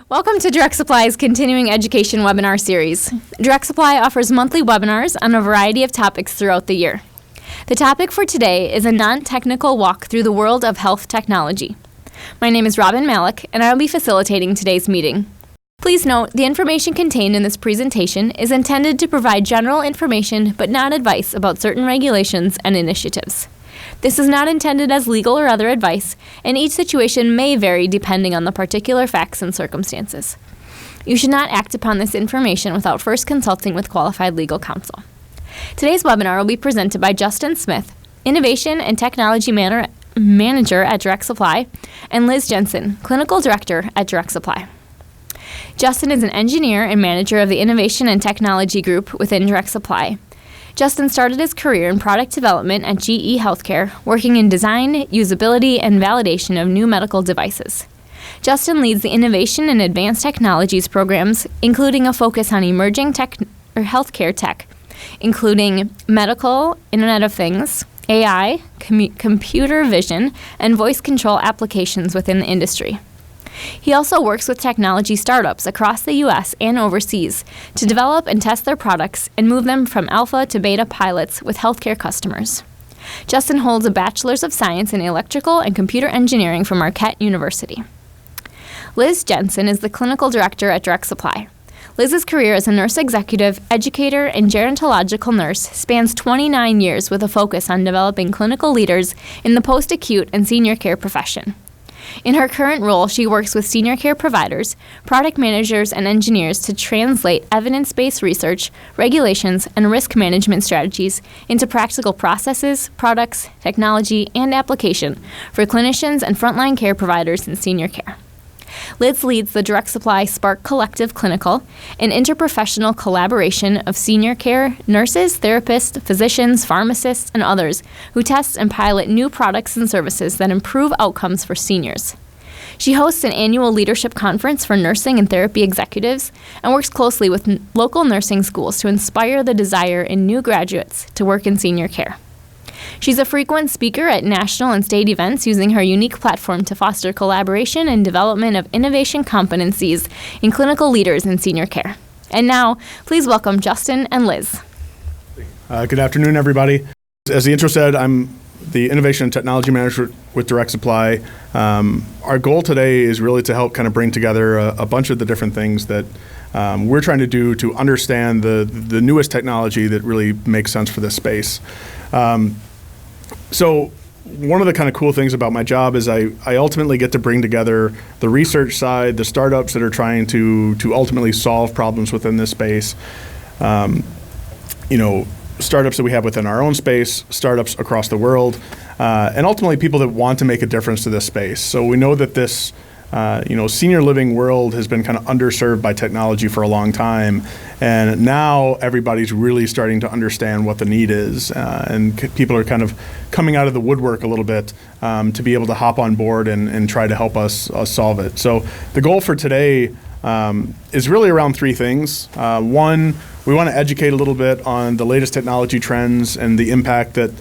Welcome to Direct Supply's Continuing Education webinar series. Direct Supply offers monthly webinars on a variety of topics throughout the year. The topic for today is a non-technical walk through the world of health technology. My name is Robin Malik, and I will be facilitating today's meeting. Please note, the information contained in this presentation is intended to provide general information but not advice about certain regulations and initiatives. This is not intended as legal or other advice, and each situation may vary depending on the particular facts and circumstances. You should not act upon this information without first consulting with qualified legal counsel. Today's webinar will be presented by Justin Smith, Innovation and Technology Manager at Direct Supply, and Liz Jensen, Clinical Director at Direct Supply. Justin is an engineer and manager of the Innovation and Technology Group within Direct Supply. Justin started his career in product development at GE Healthcare, working in design, usability, and validation of new medical devices. Justin leads the Innovation and Advanced Technologies programs, including a focus on emerging healthcare tech, including medical, Internet of Things, AI, computer vision, and voice control applications within the industry. He also works with technology startups across the U.S. and overseas to develop and test their products and move them from alpha to beta pilots with healthcare customers. Justin holds a Bachelor's of Science in Electrical and Computer Engineering from Marquette University. Liz Jensen is the Clinical Director at Direct Supply. Liz's career as a nurse executive, educator, and gerontological nurse spans 29 years with a focus on developing clinical leaders in the post-acute and senior care profession. In her current role, she works with senior care providers, product managers, and engineers to translate evidence-based research, regulations, and risk management strategies into practical processes, products, technology, and application for clinicians and frontline care providers in senior care. Liz leads the Direct Supply Spark Collective Clinical, an interprofessional collaboration of senior care, nurses, therapists, physicians, pharmacists, and others who test and pilot new products and services that improve outcomes for seniors. She hosts an annual leadership conference for nursing and therapy executives and works closely with local nursing schools to inspire the desire in new graduates to work in senior care. She's a frequent speaker at national and state events using her unique platform to foster collaboration and development of innovation competencies in clinical leaders in senior care. And now, please welcome Justin and Liz. Good afternoon, everybody. As the intro said, I'm the Innovation and Technology Manager with Direct Supply. Our goal today is really to help kind of bring together a bunch of the different things that we're trying to do to understand the newest technology that really makes sense for this space. So one of the kind of cool things about my job is I ultimately get to bring together the research side, the startups that are trying to ultimately solve problems within this space, startups that we have within our own space, startups across the world, and ultimately people that want to make a difference to this space. So we know that this senior living world has been kind of underserved by technology for a long time, and now everybody's really starting to understand what the need is, and people are kind of coming out of the woodwork a little bit to be able to hop on board and try to help us solve it. So the goal for today is really around three things. One, we want to educate a little bit on the latest technology trends and the impact that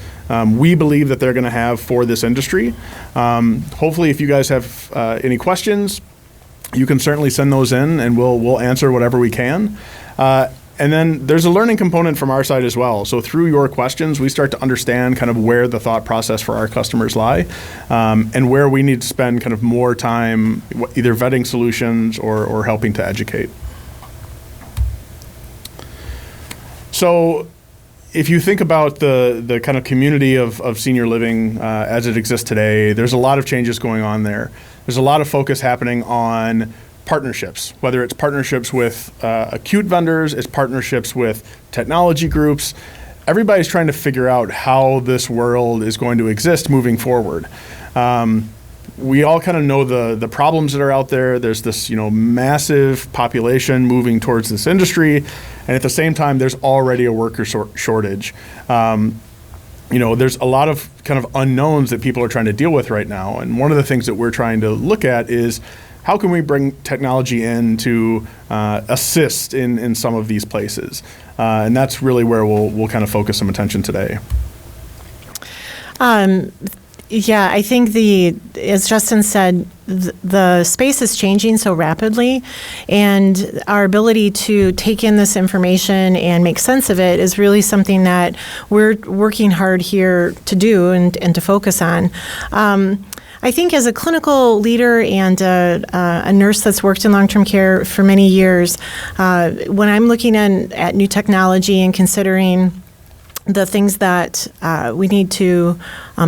we believe that they're going to have for this industry. Hopefully, if you guys have any questions, you can certainly send those in, and we'll answer whatever we can. And then there's a learning component from our side as well. So through your questions, we start to understand kind of where the thought process for our customers lie, and where we need to spend kind of more time either vetting solutions or helping to educate. So if you think about the kind of community of senior living as it exists today, there's a lot of changes going on there. There's a lot of focus happening on partnerships, whether it's partnerships with acute vendors, it's partnerships with technology groups. Everybody's trying to figure out how this world is going to exist moving forward. We all kind of know the problems that are out there. There's this massive population moving towards this industry, and at the same time, there's already a worker shortage. There's a lot of kind of unknowns that people are trying to deal with right now, and one of the things that we're trying to look at is how can we bring technology in to assist in some of these places, and that's really where we'll kind of focus some attention today. Yeah, I think as Justin said, the space is changing so rapidly, and our ability to take in this information and make sense of it is really something that we're working hard here to do and to focus on. I think as a clinical leader and a nurse that's worked in long-term care for many years, when I'm looking at new technology and considering the things that we need to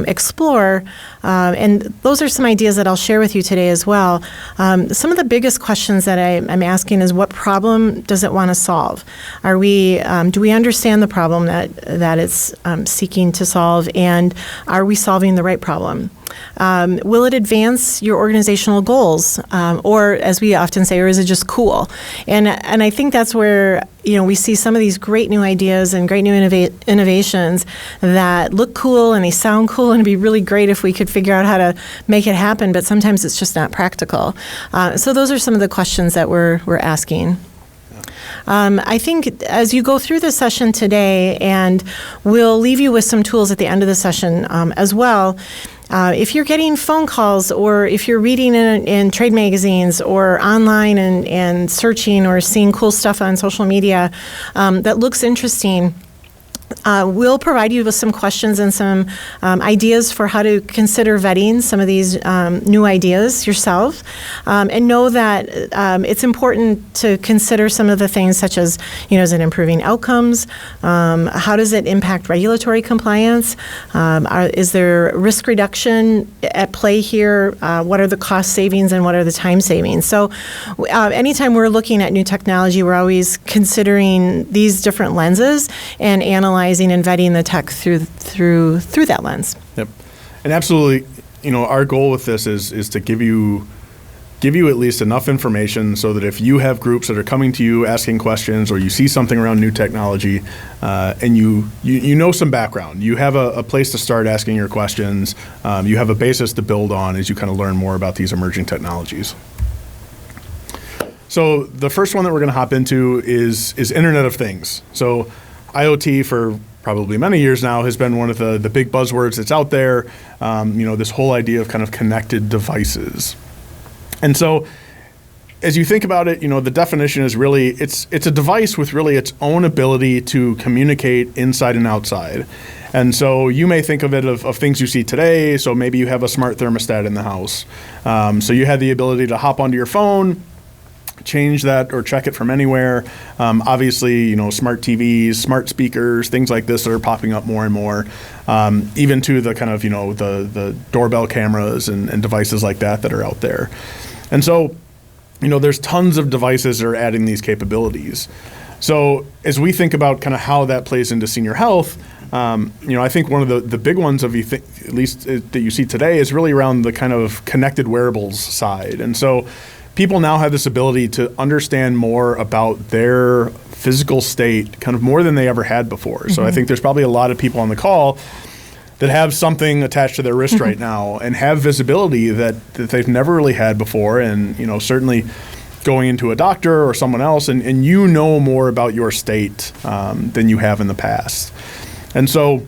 explore, and those are some ideas that I'll share with you today as well. Some of the biggest questions that I'm asking is, what problem does it want to solve? Do we understand the problem that it's seeking to solve, and are we solving the right problem? Will it advance your organizational goals, or as we often say, or is it just cool? And I think that's where we see some of these great new ideas and great new innovations that look cool and they sound cool, and it'd be really great if we could figure out how to make it happen. But sometimes it's just not practical. So those are some of the questions that we're asking. I think as you go through this session today, and we'll leave you with some tools at the end of the session as well. If you're getting phone calls, or if you're reading in trade magazines or online and searching or seeing cool stuff on social media that looks interesting, we'll provide you with some questions and some ideas for how to consider vetting some of these new ideas yourself. And know that it's important to consider some of the things such as, is it improving outcomes? How does it impact regulatory compliance? Is there risk reduction at play here? What are the cost savings and what are the time savings? So anytime we're looking at new technology, we're always considering these different lenses and analyzing and vetting the tech through that lens. Yep, and absolutely. Our goal with this is to give you at least enough information so that if you have groups that are coming to you asking questions, or you see something around new technology, and you know some background, you have a place to start asking your questions. You have a basis to build on as you kind of learn more about these emerging technologies. So the first one that we're going to hop into is Internet of Things. So IoT for probably many years now has been one of the big buzzwords that's out there. This whole idea of kind of connected devices. And so as you think about it, the definition is really, it's a device with really its own ability to communicate inside and outside. And so you may think of it of things you see today. So maybe you have a smart thermostat in the house. So you had the ability to hop onto your phone, change that or check it from anywhere. Obviously, smart TVs, smart speakers, things like this that are popping up more and more, even to the kind of, the doorbell cameras and devices like that are out there. And so, there's tons of devices that are adding these capabilities. So as we think about kind of how that plays into senior health, I think one of the big ones at least that you see today is really around the kind of connected wearables side. And so people now have this ability to understand more about their physical state, kind of more than they ever had before. Mm-hmm. So I think there's probably a lot of people on the call that have something attached to their wrist right now and have visibility that they've never really had before. And, certainly going into a doctor or someone else and more about your state than you have in the past. And so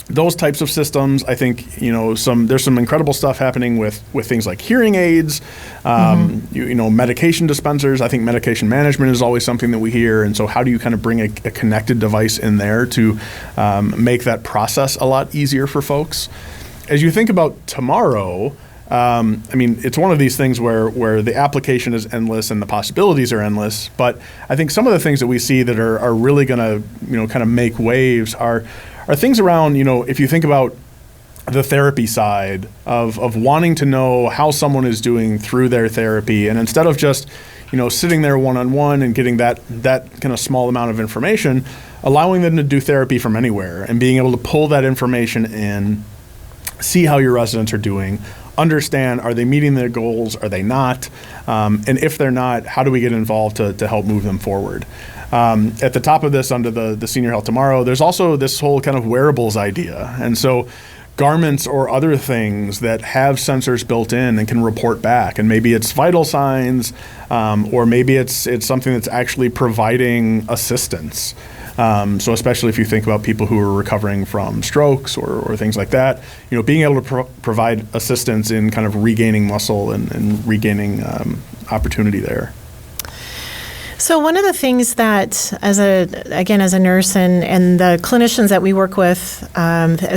those types of systems, I think, there's some incredible stuff happening with things like hearing aids, medication dispensers. I think medication management is always something that we hear. And so how do you kind of bring a connected device in there to make that process a lot easier for folks? As you think about tomorrow, it's one of these things where the application is endless and the possibilities are endless. But I think some of the things that we see that are really going to, kind of make waves are things around, if you think about the therapy side of wanting to know how someone is doing through their therapy. And instead of just, sitting there one-on-one and getting that kind of small amount of information, allowing them to do therapy from anywhere and being able to pull that information in, see how your residents are doing, understand, are they meeting their goals, are they not? And if they're not, how do we get involved to help move them forward? At the top of this, under the Senior Health Tomorrow, there's also this whole kind of wearables idea. And so garments or other things that have sensors built in and can report back. And maybe it's vital signs, or maybe it's something that's actually providing assistance. So especially if you think about people who are recovering from strokes or things like that, being able to provide assistance in kind of regaining muscle and regaining opportunity there. So one of the things that, as a nurse and the clinicians that we work with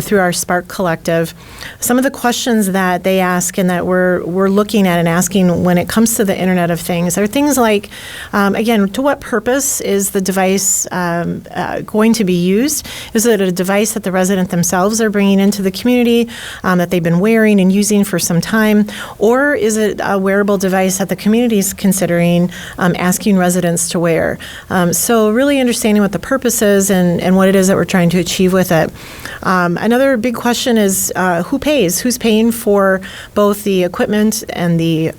through our Spark Collective, some of the questions that they ask and that we're looking at and asking when it comes to the Internet of Things are things like, again, to what purpose is the device going to be used? Is it a device that the resident themselves are bringing into the community that they've been wearing and using for some time? Or is it a wearable device that the community is considering asking residents to wear? So really understanding what the purpose is and what it is that we're trying to achieve with it. Another big question is who pays? Who's paying for both the equipment and the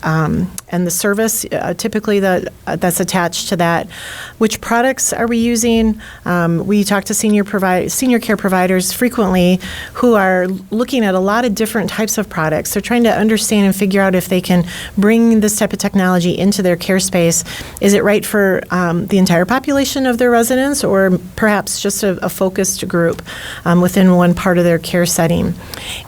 service typically that's attached to that? Which products are we using? We talk to senior care providers frequently who are looking at a lot of different types of products. They're trying to understand and figure out if they can bring this type of technology into their care space. Is it right for the entire population of their residents, or perhaps just a focused group within one part of their care setting?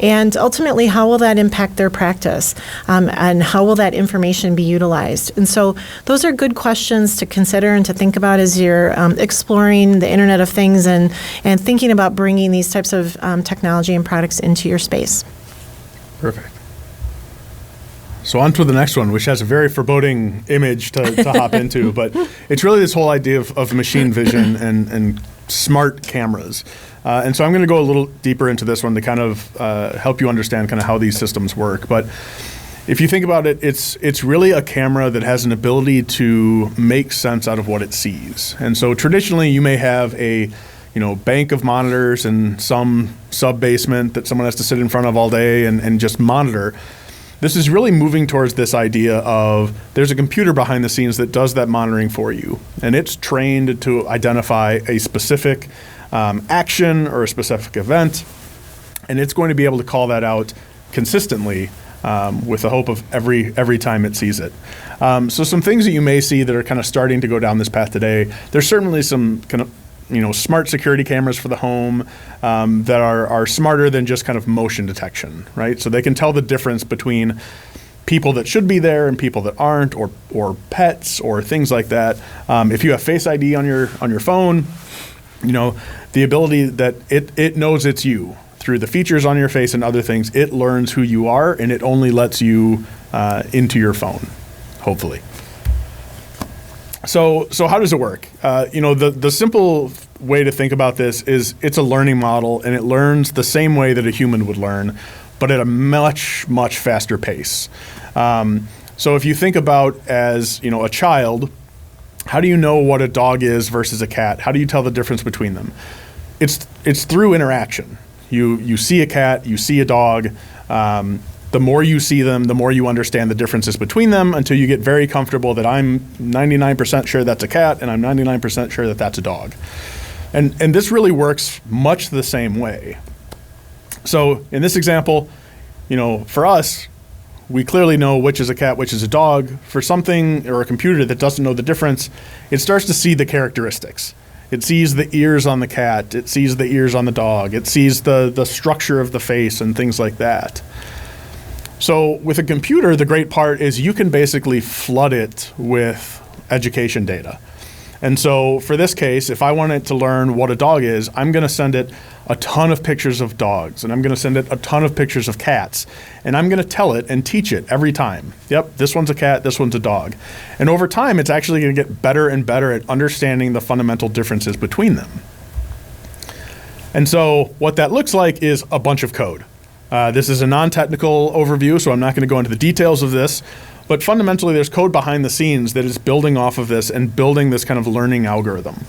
And ultimately, how will that impact their practice? And how will that information be utilized? And so those are good questions to consider and to think about as you're exploring the Internet of Things and thinking about bringing these types of technology and products into your space. Perfect. So on to the next one, which has a very foreboding image to hop into, but it's really this whole idea of machine vision and smart cameras. And so I'm going to go a little deeper into this one to kind of help you understand kind of how these systems work. But if you think about it, it's really a camera that has an ability to make sense out of what it sees. And so traditionally you may have a bank of monitors in some sub-basement that someone has to sit in front of all day and just monitor. This is really moving towards this idea of there's a computer behind the scenes that does that monitoring for you. And it's trained to identify a specific action or a specific event. And it's going to be able to call that out consistently with the hope of every time it sees it. So some things that you may see that are kind of starting to go down this path today, there's certainly some kind of smart security cameras for the home that are smarter than just kind of motion detection, right? So they can tell the difference between people that should be there and people that aren't, or pets or things like that. If you have Face ID on your phone, the ability that it knows it's you through the features on your face and other things. It learns who you are, and it only lets you into your phone, hopefully. So how does it work? The simple way to think about this is it's a learning model, and it learns the same way that a human would learn, but at a much, much faster pace. So if you think about as a child, how do you know what a dog is versus a cat? How do you tell the difference between them? It's through interaction. You see a cat, you see a dog. The more you see them, the more you understand the differences between them until you get very comfortable that I'm 99% sure that's a cat and I'm 99% sure that that's a dog. And this really works much the same way. So in this example, for us, we clearly know which is a cat, which is a dog. For something or a computer that doesn't know the difference, it starts to see the characteristics. It sees the ears on the cat. It sees the ears on the dog. It sees the structure of the face and things like that. So with a computer, the great part is you can basically flood it with education data. And so for this case, if I want it to learn what a dog is, I'm going to send it a ton of pictures of dogs, and I'm going to send it a ton of pictures of cats, and I'm going to tell it and teach it every time. Yep, this one's a cat, this one's a dog. And over time, it's actually going to get better and better at understanding the fundamental differences between them. And so what that looks like is a bunch of code. This is a non-technical overview, so I'm not going to go into the details of this. But fundamentally, there's code behind the scenes that is building off of this and building this kind of learning algorithm.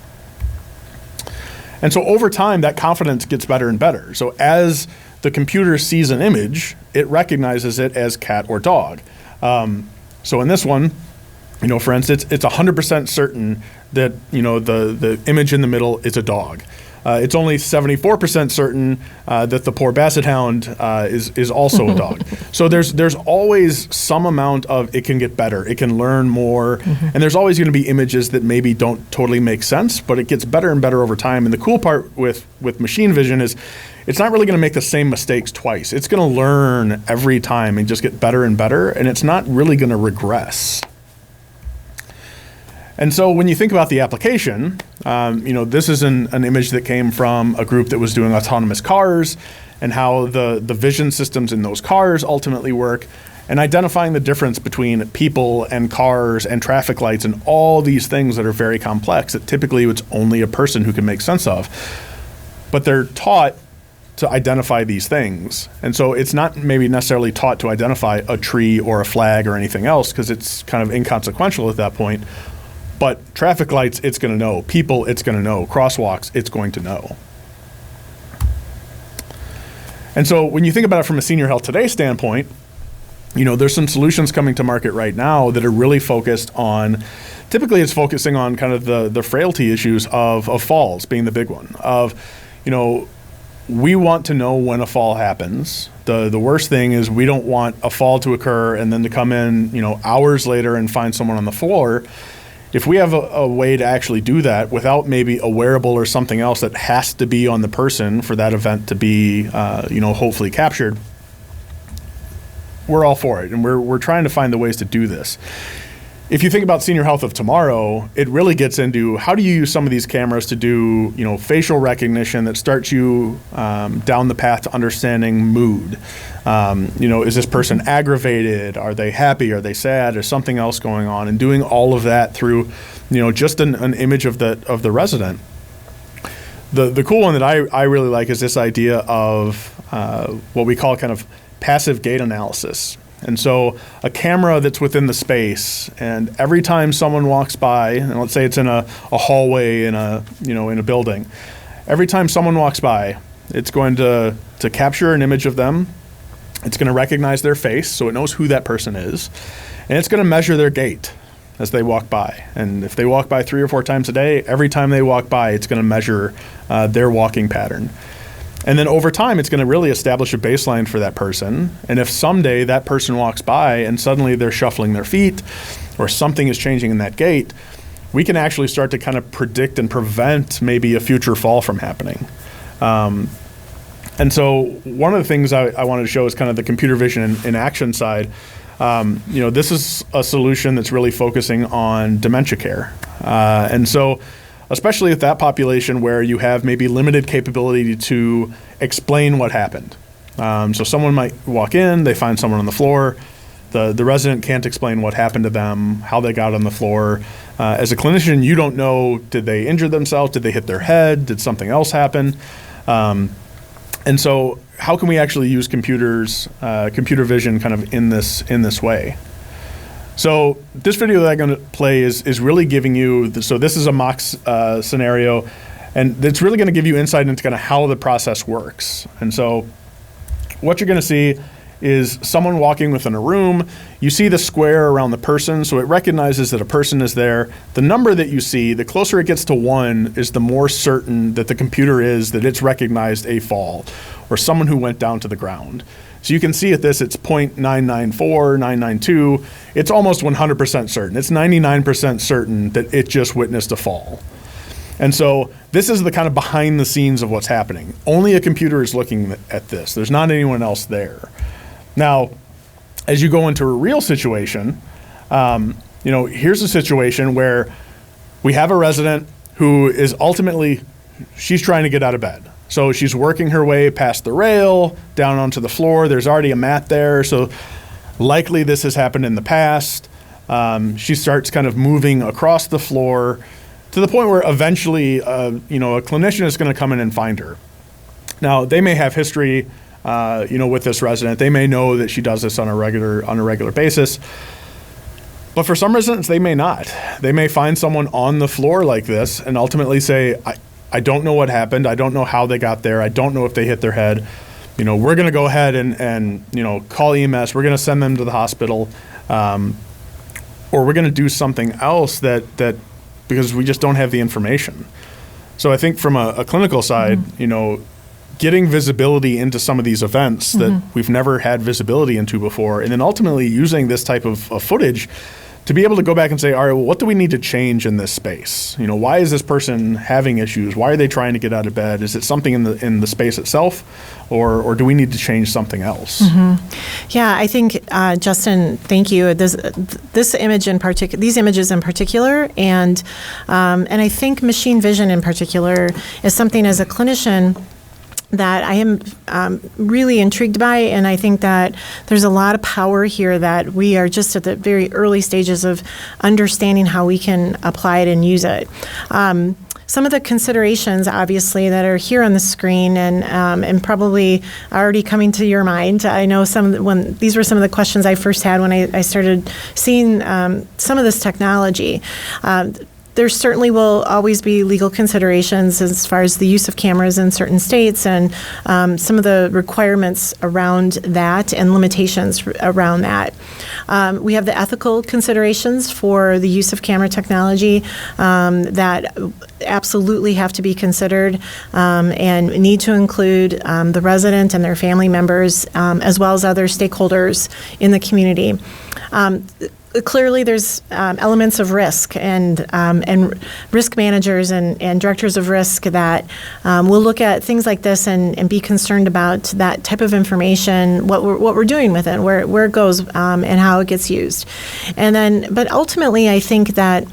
And so over time, that confidence gets better and better. So as the computer sees an image, it recognizes it as cat or dog. So in this one, for instance, it's 100% certain that, the image in the middle is a dog. It's only 74% certain that the poor basset hound is also a dog. So there's always some amount of it can get better, it can learn more, and there's always going to be images that maybe don't totally make sense, but it gets better and better over time. And the cool part with machine vision is it's not really going to make the same mistakes twice. It's going to learn every time and just get better and better, and it's not really going to regress. And so when you think about the application, this is an image that came from a group that was doing autonomous cars and how the vision systems in those cars ultimately work, and identifying the difference between people and cars and traffic lights and all these things that are very complex that typically it's only a person who can make sense of. But they're taught to identify these things. And so it's not maybe necessarily taught to identify a tree or a flag or anything else because it's kind of inconsequential at that point. But traffic lights, it's going to know. People, it's going to know. Crosswalks, it's going to know. And so when you think about it from a Senior Health Today standpoint, there's some solutions coming to market right now that are really focused on, typically it's focusing on kind of the frailty issues of falls being the big one. We want to know when a fall happens. The worst thing is we don't want a fall to occur and then to come in, hours later and find someone on the floor. If we have a way to actually do that without maybe a wearable or something else that has to be on the person for that event to be, hopefully captured, we're all for it. And we're trying to find the ways to do this. If you think about Senior Health of tomorrow, it really gets into how do you use some of these cameras to do, facial recognition that starts you down the path to understanding mood. Is this person aggravated? Are they happy? Are they sad? Is something else going on? And doing all of that through, just an image of the resident. The cool one that I really like is this idea of what we call kind of passive gait analysis. And so a camera that's within the space, and every time someone walks by, and let's say it's in a hallway in a building, every time someone walks by, it's going to capture an image of them. It's going to recognize their face, so it knows who that person is, and it's going to measure their gait as they walk by. And if they walk by 3 or 4 times a day, every time they walk by, it's going to measure their walking pattern. And then over time, it's going to really establish a baseline for that person. And if someday that person walks by and suddenly they're shuffling their feet or something is changing in that gait, we can actually start to kind of predict and prevent maybe a future fall from happening. And so one of the things I wanted to show is kind of the computer vision in action side. This is a solution that's really focusing on dementia care. And so especially with that population where you have maybe limited capability to explain what happened. So someone might walk in, they find someone on the floor, the resident can't explain what happened to them, how they got on the floor. As a clinician, you don't know, did they injure themselves, did they hit their head, did something else happen? And so how can we actually use computer vision kind of in this way? So this video that I'm going to play is really giving you, so this is a mock scenario, and it's really going to give you insight into kind of how the process works. And so what you're going to see is someone walking within a room. You see the square around the person, so it recognizes that a person is there. The number that you see, the closer it gets to 1, is the more certain that the computer is that it's recognized a fall or someone who went down to the ground. So you can see at this, it's 0.994, 992. It's almost 100% certain. It's 99% certain that it just witnessed a fall. And so this is the kind of behind the scenes of what's happening. Only a computer is looking at this. There's not anyone else there. Now, as you go into a real situation, here's a situation where we have a resident who is ultimately, she's trying to get out of bed. So she's working her way past the rail, down onto the floor. There's already a mat there, so likely this has happened in the past. She starts kind of moving across the floor to the point where eventually, a clinician is going to come in and find her. Now, they may have history, with this resident. They may know that she does this on a regular basis. But for some residents, they may not. They may find someone on the floor like this and ultimately say, I don't know what happened. I don't know how they got there. I don't know if they hit their head. We're going to go ahead and call EMS. We're going to send them to the hospital, or we're going to do something else that because we just don't have the information. So I think from a clinical side, getting visibility into some of these events that we've never had visibility into before, and then ultimately using this type of footage to be able to go back and say, all right, well, what do we need to change in this space? Why is this person having issues? Why are they trying to get out of bed? Is it something in the space itself, or do we need to change something else? Yeah, I think, Justin, thank you. This image in particular, these images in particular, and I think machine vision in particular is something as a clinician that I am really intrigued by, and I think that there's a lot of power here that we are just at the very early stages of understanding how we can apply it and use it. Some of the considerations, obviously, that are here on the screen and probably already coming to your mind. I know these were some of the questions I first had when I started seeing some of this technology. There certainly will always be legal considerations as far as the use of cameras in certain states and some of the requirements around that and limitations around that. We have the ethical considerations for the use of camera technology that absolutely have to be considered and need to include the resident and their family members as well as other stakeholders in the community. Clearly, there's elements of risk and risk managers and directors of risk that will look at things like this and be concerned about that type of information, what we're doing with it, where it goes, and how it gets used. But ultimately, I think that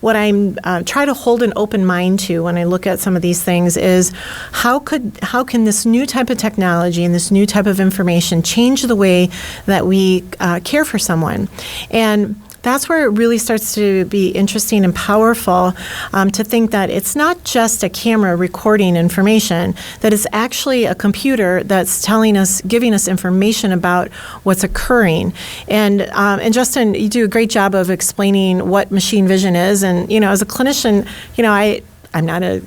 what I'm try to hold an open mind to when I look at some of these things is how can this new type of technology and this new type of information change the way that we care for someone? And that's where it really starts to be interesting and powerful to think that it's not just a camera recording information, that it's actually a computer that's giving us information about what's occurring. And Justin, you do a great job of explaining what machine vision is. And, as a clinician, I'm not a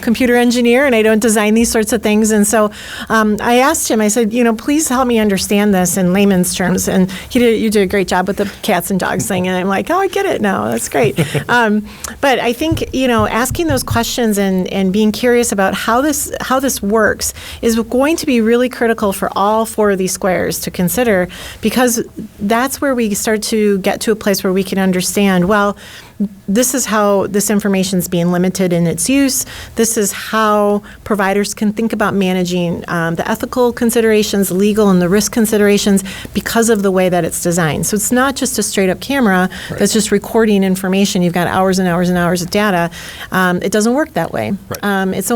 computer engineer, and I don't design these sorts of things. And so I asked him, I said, please help me understand this in layman's terms. And you did a great job with the cats and dogs thing. And I'm like, oh, I get it now. That's great. But I think, asking those questions and being curious about how this works is going to be really critical for all four of these squares to consider, because that's where we start to get to a place where we can understand, well, this is how this information is being limited in its use. This is how providers can think about managing the ethical considerations, legal, and the risk considerations because of the way that it's designed. So it's not just a straight-up camera that's just recording information. You've got hours and hours and hours of data. It doesn't work that way. Right. It's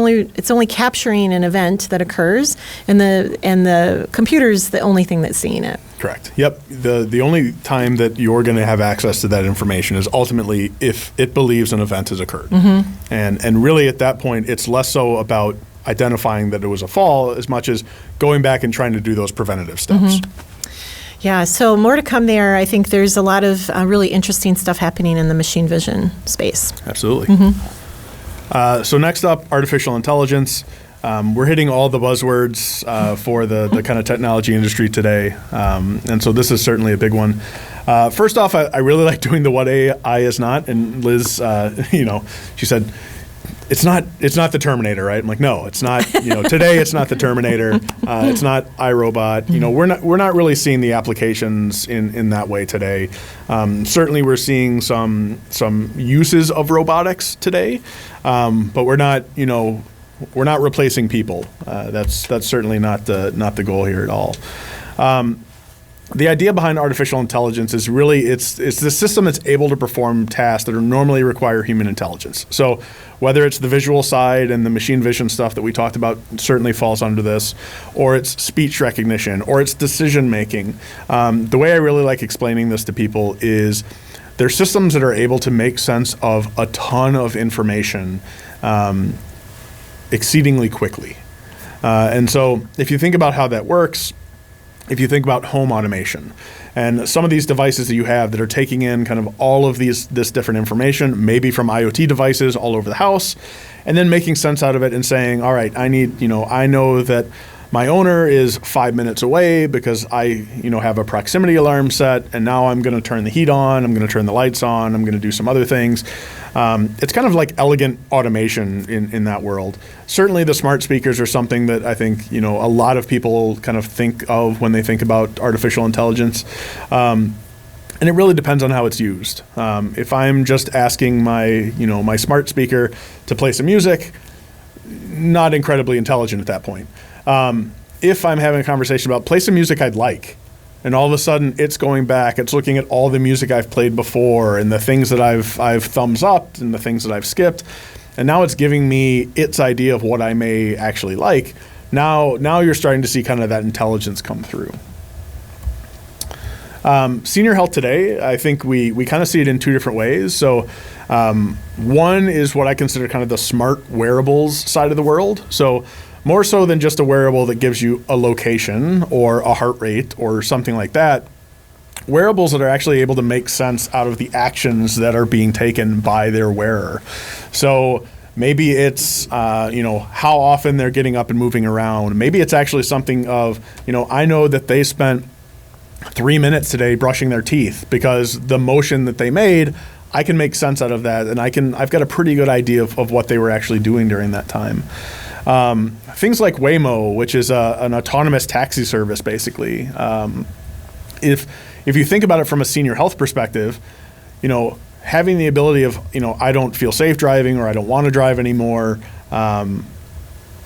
only capturing an event that occurs, and the computer's the only thing that's seeing it. Correct. Yep. The only time that you're going to have access to that information is ultimately if it believes an event has occurred. Mm-hmm. And really at that point, it's less so about identifying that it was a fall as much as going back and trying to do those preventative steps. Mm-hmm. Yeah, so more to come there. I think there's a lot of really interesting stuff happening in the machine vision space. Absolutely. Mm-hmm. So next up, artificial intelligence. We're hitting all the buzzwords for the kind of technology industry today, and so this is certainly a big one. First off, I really like doing the what AI is not, and Liz, she said, it's not the Terminator, right? I'm like, no, it's not. Today it's not the Terminator. It's not iRobot. We're not really seeing the applications in that way today. Certainly, we're seeing some uses of robotics today, but we're not. We're not replacing people. That's certainly not the goal here at all. The idea behind artificial intelligence is really it's the system that's able to perform tasks that normally require human intelligence. So whether it's the visual side and the machine vision stuff that we talked about certainly falls under this, or it's speech recognition, or it's decision making. The way I really like explaining this to people is they're systems that are able to make sense of a ton of information exceedingly quickly. And so if you think about how that works, if you think about home automation and some of these devices that you have that are taking in kind of all of this different information, maybe from IoT devices all over the house, and then making sense out of it and saying, all right, I know that my owner is 5 minutes away because I, have a proximity alarm set, and now I'm going to turn the heat on, I'm going to turn the lights on, I'm going to do some other things. It's kind of like elegant automation in that world. Certainly the smart speakers are something that I think, a lot of people kind of think of when they think about artificial intelligence. And it really depends on how it's used. If I'm just asking my smart speaker to play some music, not incredibly intelligent at that point. If I'm having a conversation about play some music I'd like, and all of a sudden it's going back, it's looking at all the music I've played before and the things that I've thumbs up and the things that I've skipped, and now it's giving me its idea of what I may actually like. Now you're starting to see kind of that intelligence come through. Senior health today, I think we kind of see it in two different ways. So one is what I consider kind of the smart wearables side of the world. So more so than just a wearable that gives you a location or a heart rate or something like that. Wearables that are actually able to make sense out of the actions that are being taken by their wearer. So maybe it's, how often they're getting up and moving around. Maybe it's actually something of, I know that they spent 3 minutes today brushing their teeth because the motion that they made, I can make sense out of that, and I've got a pretty good idea of what they were actually doing during that time. Things like Waymo, which is an autonomous taxi service, basically. If you think about it from a senior health perspective, having the ability of, I don't feel safe driving or I don't want to drive anymore,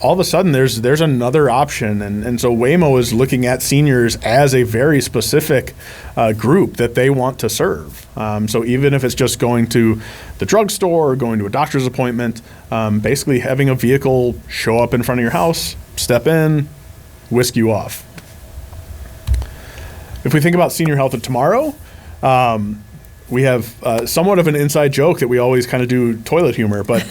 all of a sudden there's another option. And so Waymo is looking at seniors as a very specific group that they want to serve. So even if it's just going to the drugstore or going to a doctor's appointment, basically having a vehicle show up in front of your house, step in, whisk you off. If we think about senior health of tomorrow, we have somewhat of an inside joke that we always kind of do toilet humor, but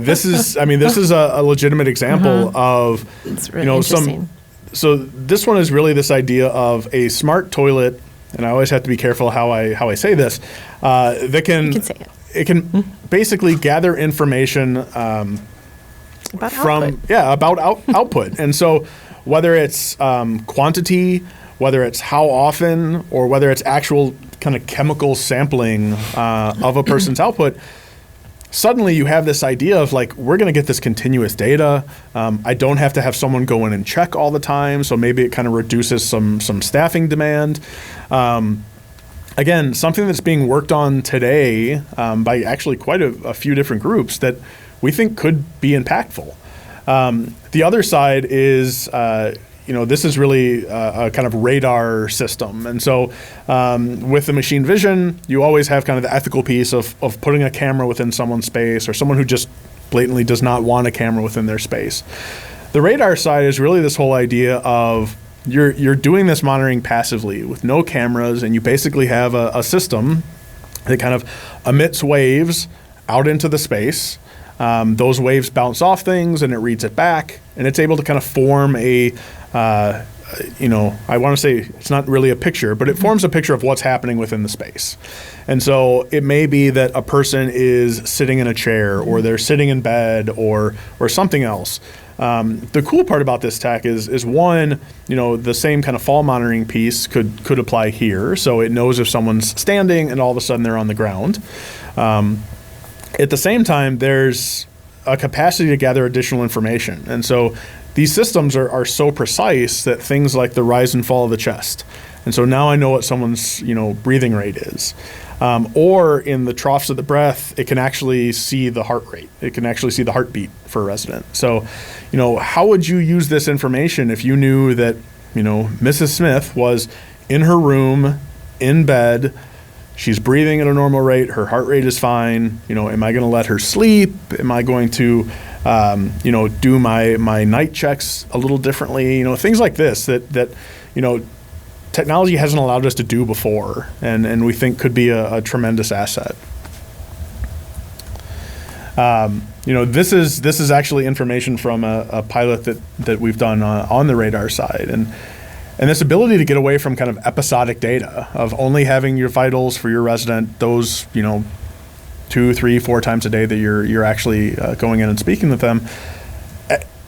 this is a legitimate example of, it's really interesting. So this one is really this idea of a smart toilet, and I always have to be careful how I say this, that can, you can say it. It can basically gather information About output. And so whether it's quantity, whether it's how often, or whether it's actual kind of chemical sampling of a person's output, suddenly you have this idea of like, we're going to get this continuous data. I don't have to have someone go in and check all the time, so maybe it kind of reduces some staffing demand. Again, something that's being worked on today by actually quite a few different groups that we think could be impactful. The other side is this is really a kind of radar system. And so with the machine vision, you always have kind of the ethical piece of putting a camera within someone's space or someone who just blatantly does not want a camera within their space. The radar side is really this whole idea of you're doing this monitoring passively with no cameras, and you basically have a system that kind of emits waves out into the space. Those waves bounce off things and it reads it back, and it's able to kind of form I want to say it's not really a picture, but it forms a picture of what's happening within the space. And so it may be that a person is sitting in a chair, or they're sitting in bed, or something else. The cool part about this tech is one, the same kind of fall monitoring piece could apply here. So it knows if someone's standing and all of a sudden they're on the ground. At the same time, there's a capacity to gather additional information. And so these systems are so precise that things like the rise and fall of the chest. And so now I know what someone's, breathing rate is. Or in the troughs of the breath, it can actually see the heart rate. It can actually see the heartbeat for a resident. So, how would you use this information if you knew that, Mrs. Smith was in her room, in bed, she's breathing at a normal rate, her heart rate is fine, am I going to let her sleep? Am I going to, do my night checks a little differently? Things like this that technology hasn't allowed us to do before, and we think could be a tremendous asset. This is actually information from a pilot that we've done on the radar side, and this ability to get away from kind of episodic data of only having your vitals for your resident, those 2, 3, 4 times a day that you're actually going in and speaking with them.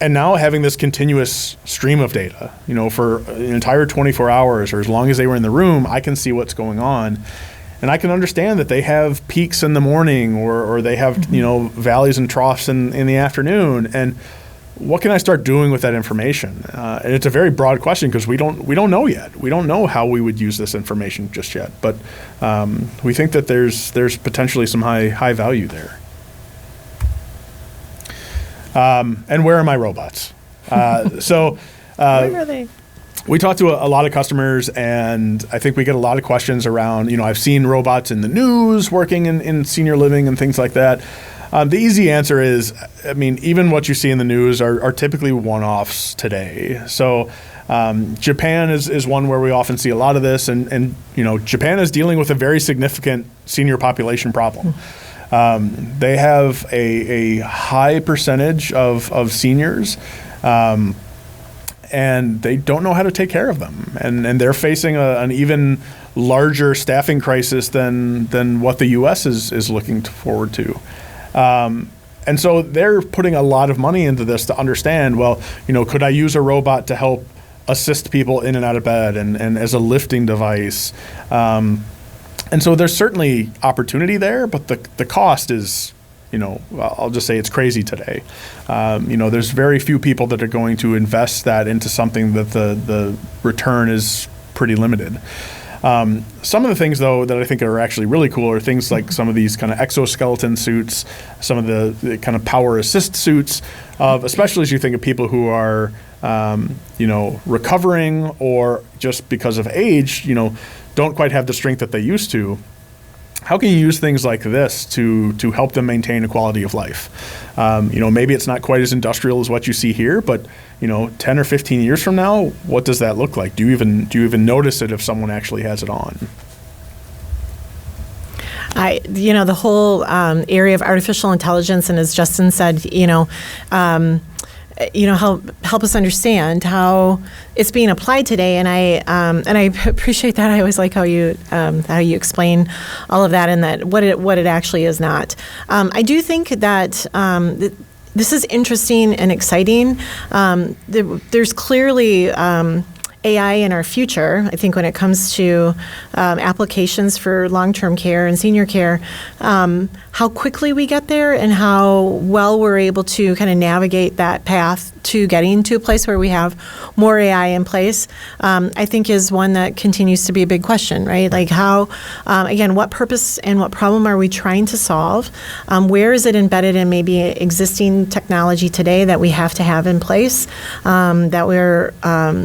And now having this continuous stream of data, for an entire 24 hours or as long as they were in the room, I can see what's going on. And I can understand that they have peaks in the morning or they have, valleys and troughs in the afternoon. And what can I start doing with that information? And it's a very broad question because we don't know yet. We don't know how we would use this information just yet. But we think that there's potentially some high value there. And where are my robots? Where are they? We talk to a lot of customers, and I think we get a lot of questions around, I've seen robots in the news working in senior living and things like that. The easy answer is, even what you see in the news are typically one-offs today. So Japan is one where we often see a lot of this, and Japan is dealing with a very significant senior population problem. They have a high percentage of seniors, and they don't know how to take care of them. And they're facing an even larger staffing crisis than what the U.S. is looking forward to. And so they're putting a lot of money into this to understand, could I use a robot to help assist people in and out of bed and as a lifting device? And so there's certainly opportunity there, but the cost is, I'll just say it's crazy today. There's very few people that are going to invest that into something that the return is pretty limited. Some of the things, though, that I think are actually really cool are things like some of these kind of exoskeleton suits, some of the kind of power assist suits, especially as you think of people who are, recovering or just because of age, don't quite have the strength that they used to. How can you use things like this to help them maintain a quality of life? Maybe it's not quite as industrial as what you see here, but 10 or 15 years from now, what does that look like? Do you even notice it if someone actually has it on? The whole area of artificial intelligence, and as Justin said, help us understand how it's being applied today. And I appreciate that. I always like how you explain all of that and that what it actually is not. I do think that this is interesting and exciting. There's clearly AI in our future. I think when it comes to applications for long-term care and senior care, how quickly we get there and how well we're able to kind of navigate that path to getting to a place where we have more AI in place, I think is one that continues to be a big question, right? Like how, again, what purpose and what problem are we trying to solve? Where is it embedded in maybe existing technology today that we have to have in place, that we're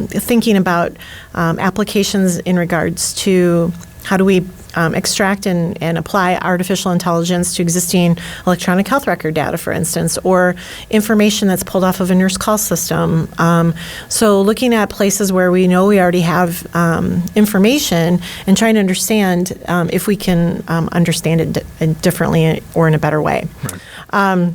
thinking about applications in regards to how do we extract and apply artificial intelligence to existing electronic health record data, for instance, or information that's pulled off of a nurse call system. So looking at places where we know we already have information and trying to understand if we can understand it differently or in a better way. Right.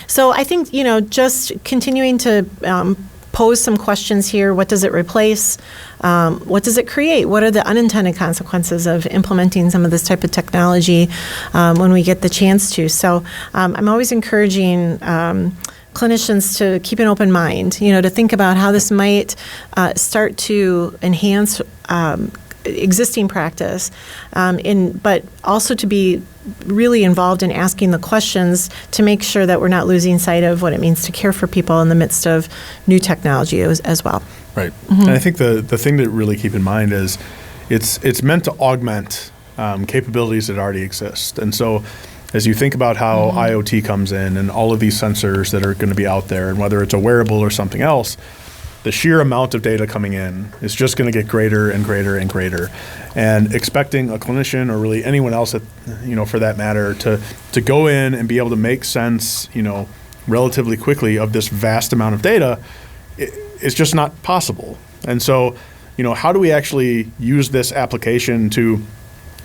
So I think, just continuing to pose some questions here. What does it replace? What does it create? What are the unintended consequences of implementing some of this type of technology when we get the chance to? So I'm always encouraging clinicians to keep an open mind, to think about how this might start to enhance existing practice, but also to be really involved in asking the questions to make sure that we're not losing sight of what it means to care for people in the midst of new technology as well. Right. Mm-hmm. And I think the thing to really keep in mind is it's meant to augment capabilities that already exist. And so as you think about how IoT comes in and all of these sensors that are going to be out there, and whether it's a wearable or something else, the sheer amount of data coming in is just going to get greater and greater and greater. And expecting a clinician or really anyone else that, for that matter, to go in and be able to make sense, relatively quickly of this vast amount of data, it's just not possible. And so, how do we actually use this application to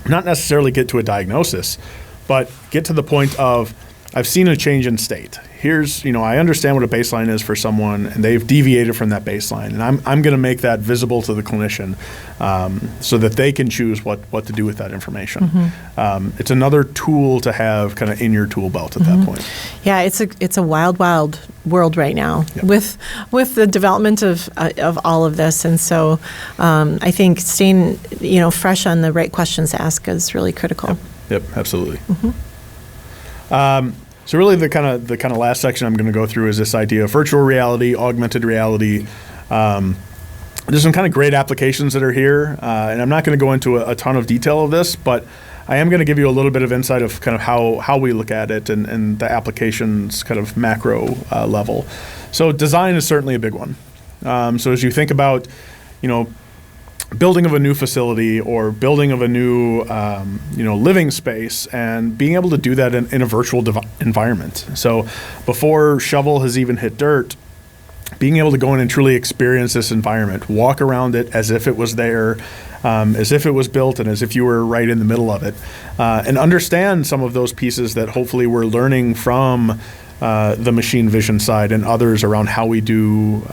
not necessarily get to a diagnosis, but get to the point of I've seen a change in state. Here's, I understand what a baseline is for someone, and they've deviated from that baseline. And I'm going to make that visible to the clinician so that they can choose what to do with that information. It's another tool to have kind of in your tool belt at that point. Yeah, it's a wild world right now with the development of all of this. And so I think staying, fresh on the right questions to ask is really critical. Yep, absolutely. So really the kind of last section I'm going to go through is this idea of virtual reality, augmented reality. There's some kind of great applications that are here, and I'm not going to go into a ton of detail of this, but I am going to give you a little bit of insight of kind of how we look at it and the applications kind of macro level. So design is certainly a big one. So as you think about, building of a new facility or building of a new, living space, and being able to do that in a virtual environment. So before shovel has even hit dirt, being able to go in and truly experience this environment, walk around it as if it was there, as if it was built, and as if you were right in the middle of it, and understand some of those pieces that hopefully we're learning from the machine vision side and others around how we do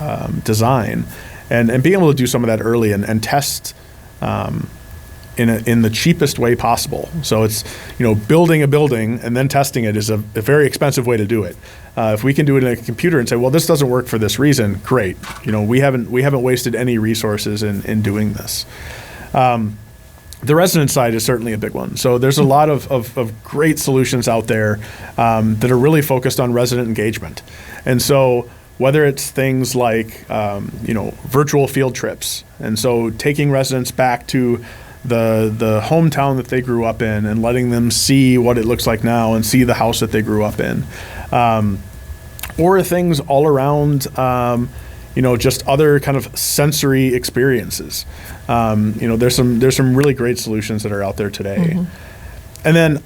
design. And being able to do some of that early and test in the cheapest way possible. So it's building a building and then testing it is a very expensive way to do it. If we can do it in a computer and say, well, this doesn't work for this reason, great. We haven't wasted any resources in doing this. The resident side is certainly a big one. So there's a lot of great solutions out there that are really focused on resident engagement. And so whether it's things like, virtual field trips. And so taking residents back to the hometown that they grew up in and letting them see what it looks like now and see the house that they grew up in. Or things all around, just other kind of sensory experiences. There's some really great solutions that are out there today. And then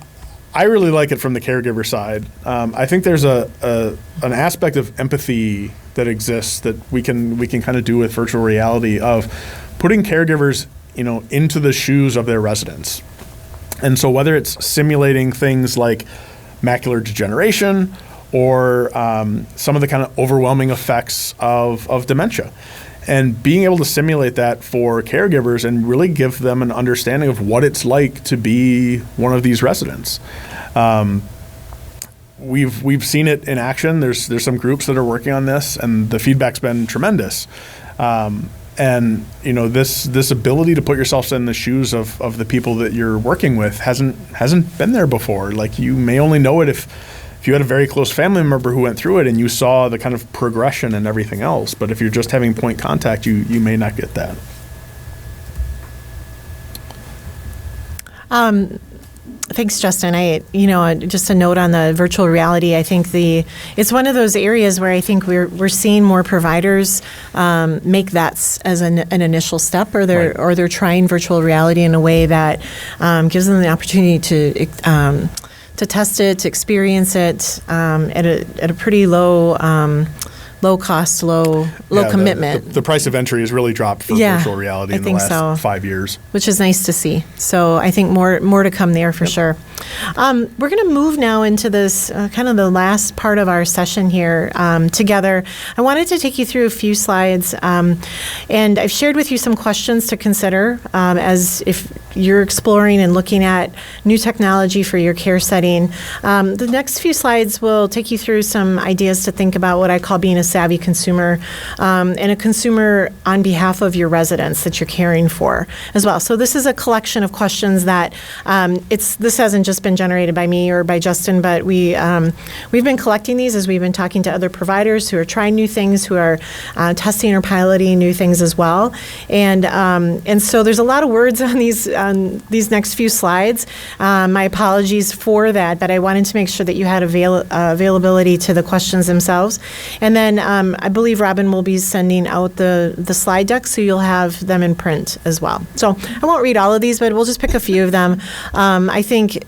I really like it from the caregiver side. I think there's an aspect of empathy that exists that we can kind of do with virtual reality of putting caregivers, into the shoes of their residents. And so whether it's simulating things like macular degeneration or some of the kind of overwhelming effects of dementia, and being able to simulate that for caregivers and really give them an understanding of what it's like to be one of these residents. We've seen it in action. There's some groups that are working on this, and the feedback's been tremendous. And this ability to put yourself in the shoes of the people that you're working with hasn't been there before. Like, you may only know it if you had a very close family member who went through it and you saw the kind of progression and everything else. But if you're just having point contact, you may not get that. Thanks, Justin. Just a note on the virtual reality. I think it's one of those areas where I think we're seeing more providers make that as an initial step, or they're trying virtual reality in a way that gives them the opportunity to test it, to experience it at a pretty low cost, low commitment. The price of entry has really dropped for virtual reality in the last 5 years. Which is nice to see. So I think more to come there for sure. We're going to move now into this kind of the last part of our session here together. I wanted to take you through a few slides, and I've shared with you some questions to consider as if you're exploring and looking at new technology for your care setting. The next few slides will take you through some ideas to think about what I call being a savvy consumer, and a consumer on behalf of your residents that you're caring for as well. So this is a collection of questions that this hasn't just been generated by me or by Justin, but we've been collecting these as we've been talking to other providers who are trying new things, who are testing or piloting new things as well. And so there's a lot of words on these next few slides. My apologies for that, but I wanted to make sure that you had availability to the questions themselves. And then I believe Robin will be sending out the slide deck, so you'll have them in print as well. So I won't read all of these, but we'll just pick a few of them. I think,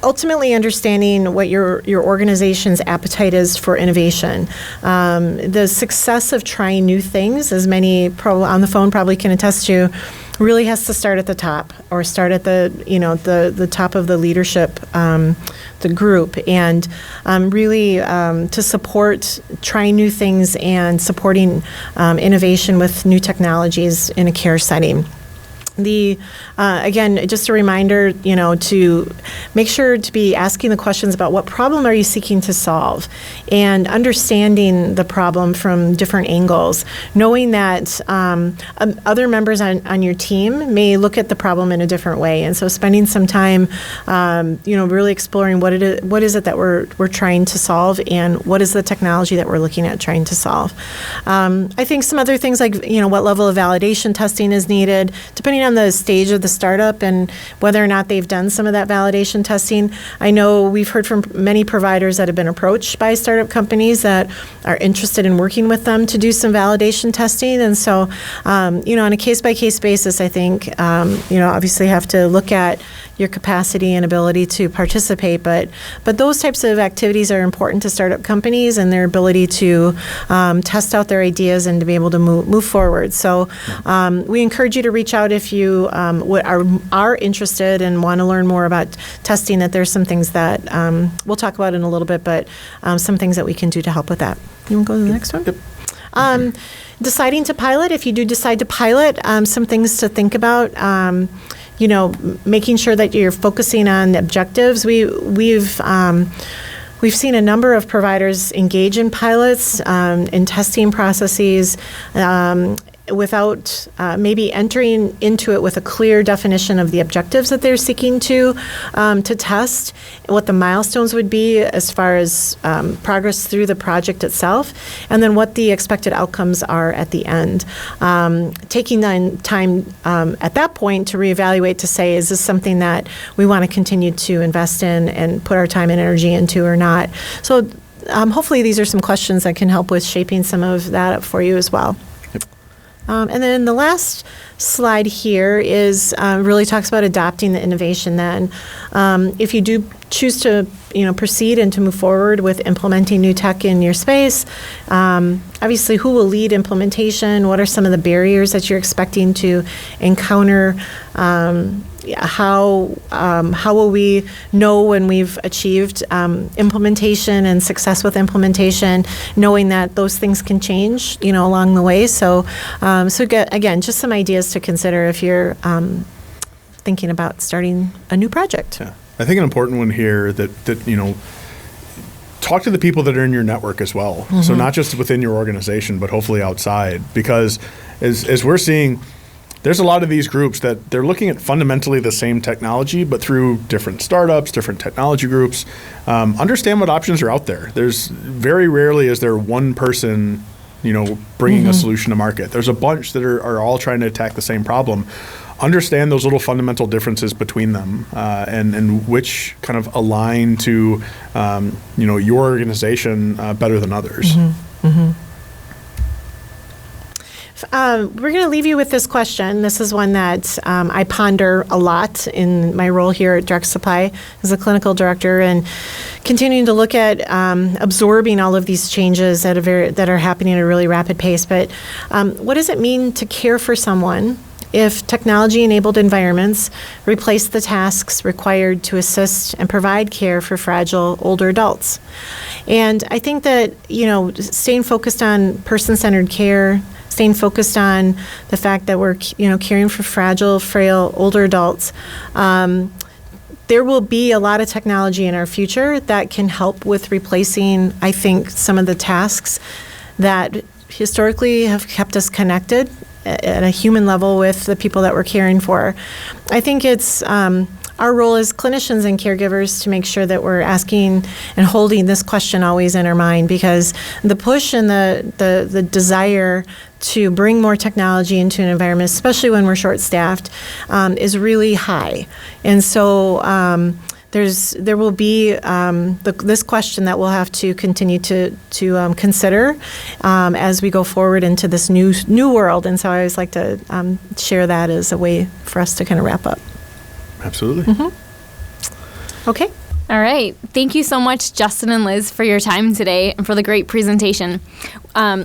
ultimately understanding what your organization's appetite is for innovation. The success of trying new things, as many on the phone probably can attest to, really has to start at the top, or start at the top of the leadership, the group, and really to support trying new things and supporting innovation with new technologies in a care setting. Again, just a reminder, to make sure to be asking the questions about what problem are you seeking to solve, and understanding the problem from different angles, knowing that other members on your team may look at the problem in a different way, and so spending some time, really exploring what is it that we're trying to solve, and what is the technology that we're looking at trying to solve. I think some other things like what level of validation testing is needed, depending on the stage of the startup and whether or not they've done some of that validation testing. I know we've heard from many providers that have been approached by startup companies that are interested in working with them to do some validation testing. And so, on a case-by-case basis, I think, obviously have to look at your capacity and ability to participate. But those types of activities are important to startup companies and their ability to test out their ideas and to be able to move forward. So we encourage you to reach out if you are interested and want to learn more about testing, that there's some things that we'll talk about in a little bit, but some things that we can do to help with that. You want to go to the next one? Yep. Deciding to pilot, if you do decide to pilot, some things to think about. Making sure that you're focusing on objectives. We've seen a number of providers engage in pilots, in testing processes, without maybe entering into it with a clear definition of the objectives that they're seeking to test, what the milestones would be as far as progress through the project itself, and then what the expected outcomes are at the end. Taking the time at that point to reevaluate, to say, is this something that we want to continue to invest in and put our time and energy into or not? So hopefully these are some questions that can help with shaping some of that up for you as well. And then the last slide here is really talks about adopting the innovation then. If you do choose to proceed and to move forward with implementing new tech in your space, obviously who will lead implementation? What are some of the barriers that you're expecting to encounter? How will we know when we've achieved implementation and success with implementation, knowing that those things can change, along the way? So again, just some ideas to consider if you're thinking about starting a new project. Yeah. I think an important one here that talk to the people that are in your network as well. Mm-hmm. So not just within your organization, but hopefully outside, because as we're seeing, there's a lot of these groups that they're looking at fundamentally the same technology, but through different startups, different technology groups. Understand what options are out there. There's very rarely is there one person, bringing mm-hmm. a solution to market. There's a bunch that are all trying to attack the same problem. Understand those little fundamental differences between them, and which kind of align to, your organization better than others. Mm-hmm. Mm-hmm. We're going to leave you with this question. This is one that I ponder a lot in my role here at Direct Supply as a clinical director, and continuing to look at absorbing all of these changes that are happening at a really rapid pace. But what does it mean to care for someone if technology-enabled environments replace the tasks required to assist and provide care for fragile older adults? And I think that, staying focused on person-centered care, staying focused on the fact that we're, caring for fragile, frail, older adults, there will be a lot of technology in our future that can help with replacing, I think, some of the tasks that historically have kept us connected at a human level with the people that we're caring for. I think it's our role as clinicians and caregivers to make sure that we're asking and holding this question always in our mind, because the push and the desire to bring more technology into an environment, especially when we're short-staffed, is really high. And so there will be this question that we'll have to continue to consider as we go forward into this new world. And so I always like to share that as a way for us to kind of wrap up. Absolutely. Mm-hmm. Okay. All right. Thank you so much, Justin and Liz, for your time today and for the great presentation.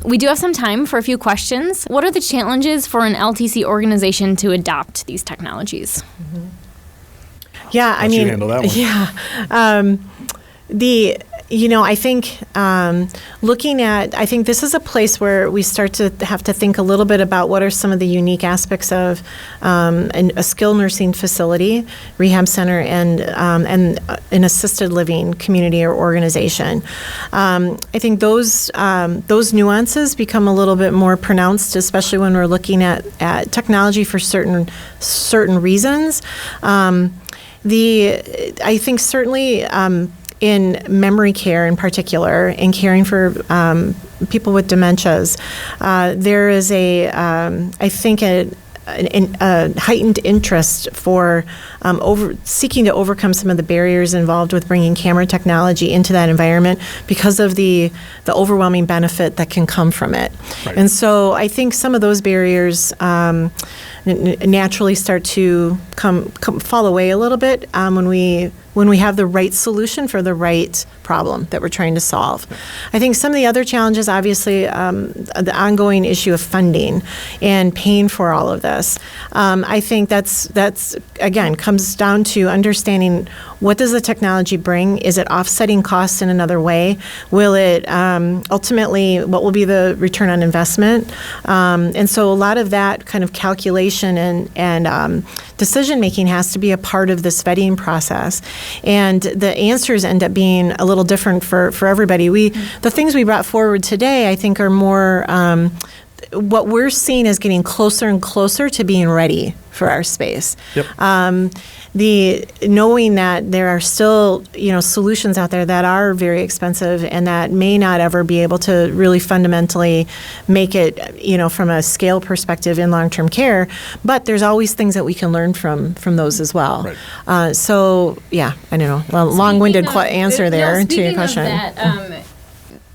We do have some time for a few questions. What are the challenges for an LTC organization to adopt these technologies? Yeah, Let you handle that one. Yeah. I think I think this is a place where we start to have to think a little bit about what are some of the unique aspects of a skilled nursing facility, rehab center, and an assisted living community or organization. I think those nuances become a little bit more pronounced, especially when we're looking at technology for certain reasons. I think certainly in memory care in particular, in caring for people with dementias, there is I think a heightened interest for seeking to overcome some of the barriers involved with bringing camera technology into that environment because of the overwhelming benefit that can come from it. Right. And so I think some of those barriers naturally start to fall away a little bit when we have the right solution for the right problem that we're trying to solve. I think some of the other challenges, obviously, the ongoing issue of funding and paying for all of this. I think that's again comes down to understanding what does the technology bring? Is it offsetting costs in another way? Will it ultimately, what will be the return on investment? And so a lot of that kind of calculation and decision making has to be a part of this vetting process. And the answers end up being a little different for everybody. The things we brought forward today, I think, are more what we're seeing is getting closer and closer to being ready for our space. Yep. The knowing that there are still, solutions out there that are very expensive and that may not ever be able to really fundamentally make it, from a scale perspective in long-term care, but there's always things that we can learn from those as well. Right. I don't know, long-winded answer there to your question.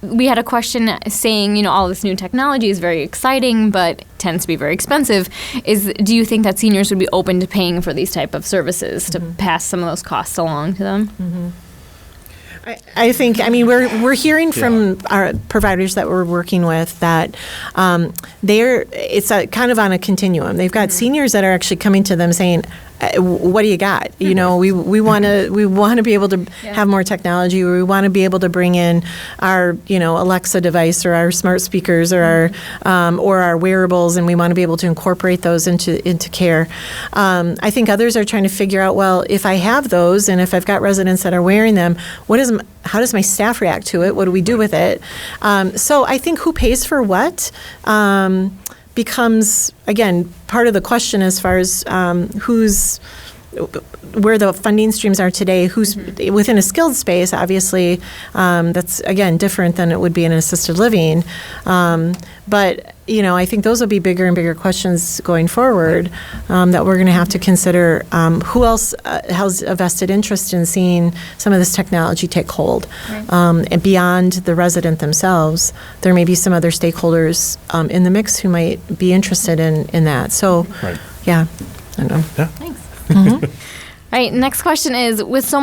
We had a question saying, all this new technology is very exciting, but tends to be very expensive. Do you think that seniors would be open to paying for these type of services to pass some of those costs along to them? Mm-hmm. I think, we're hearing from our providers that we're working with that it's kind of on a continuum. They've got seniors that are actually coming to them saying, what do you got? We want to be able to have more technology. We want to be able to bring in our Alexa device or our smart speakers or our wearables, and we want to be able to incorporate those into care. I think others are trying to figure out, well, if I have those and if I've got residents that are wearing them, how does my staff react to it? What do we do with it? So I think who pays for what becomes, again, part of the question as far as where the funding streams are today, who's within a skilled space, obviously, that's, again, different than it would be in an assisted living. But, I think those will be bigger and bigger questions going forward that we're going to have to consider. Who else has a vested interest in seeing some of this technology take hold? Right. And beyond the resident themselves, there may be some other stakeholders in the mix who might be interested in that. So, yeah, I don't know. Yeah. Thanks. Mm-hmm. All right, next question is, with so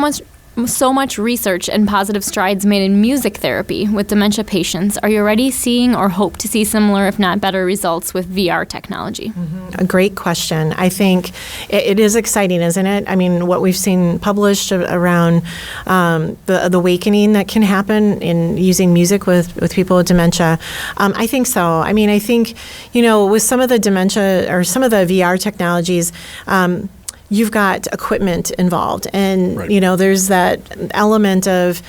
much research and positive strides made in music therapy with dementia patients, are you already seeing or hope to see similar, if not better, results with VR technology? Mm-hmm. A great question. I think it is exciting, isn't it? What we've seen published around the awakening that can happen in using music with people with dementia, I think so. I think, with some of the dementia or some of the VR technologies, you've got equipment involved, and there's that element of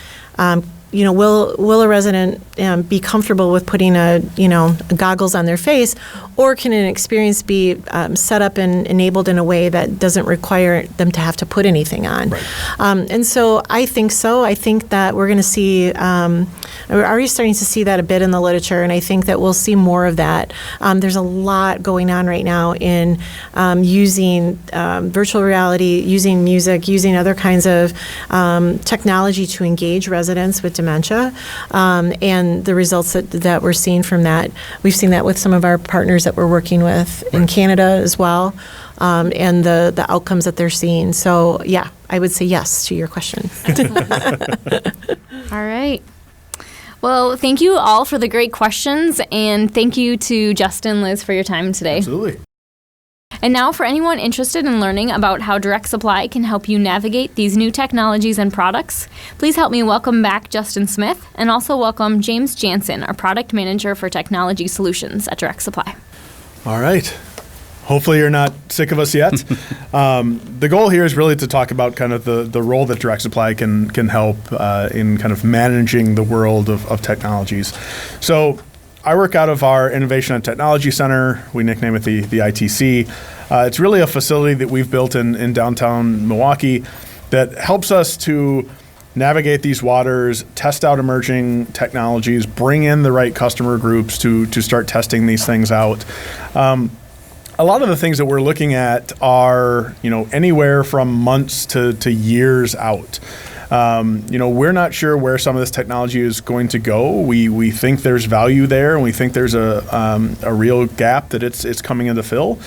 will a resident be comfortable with putting goggles on their face, or can an experience be set up and enabled in a way that doesn't require them to have to put anything on? Right. And so I think so. I think that we're going to see, we're already starting to see that a bit in the literature, and I think that we'll see more of that. There's a lot going on right now in using virtual reality, using music, using other kinds of technology to engage residents with dementia, and the results that we're seeing from that. We've seen that with some of our partners that we're working with in Canada as well. and the outcomes that they're seeing. So, yeah, I would say yes to your question. All right. Well, thank you all for the great questions, and thank you to Justin, Liz, for your time today. Absolutely. And now for anyone interested in learning about how Direct Supply can help you navigate these new technologies and products, please help me welcome back Justin Smith and also welcome James Jansen, our Product Manager for Technology Solutions at Direct Supply. All right. Hopefully you're not sick of us yet. The goal here is really to talk about kind of the role that Direct Supply can help in kind of managing the world of technologies. So I work out of our Innovation and Technology Center. We nickname it the ITC. It's really a facility that we've built in downtown Milwaukee that helps us to navigate these waters, test out emerging technologies, bring in the right customer groups to start testing these things out. A lot of the things that we're looking at are, anywhere from months to years out. We're not sure where some of this technology is going to go. We think there's value there, and we think there's a real gap that it's coming in to fill.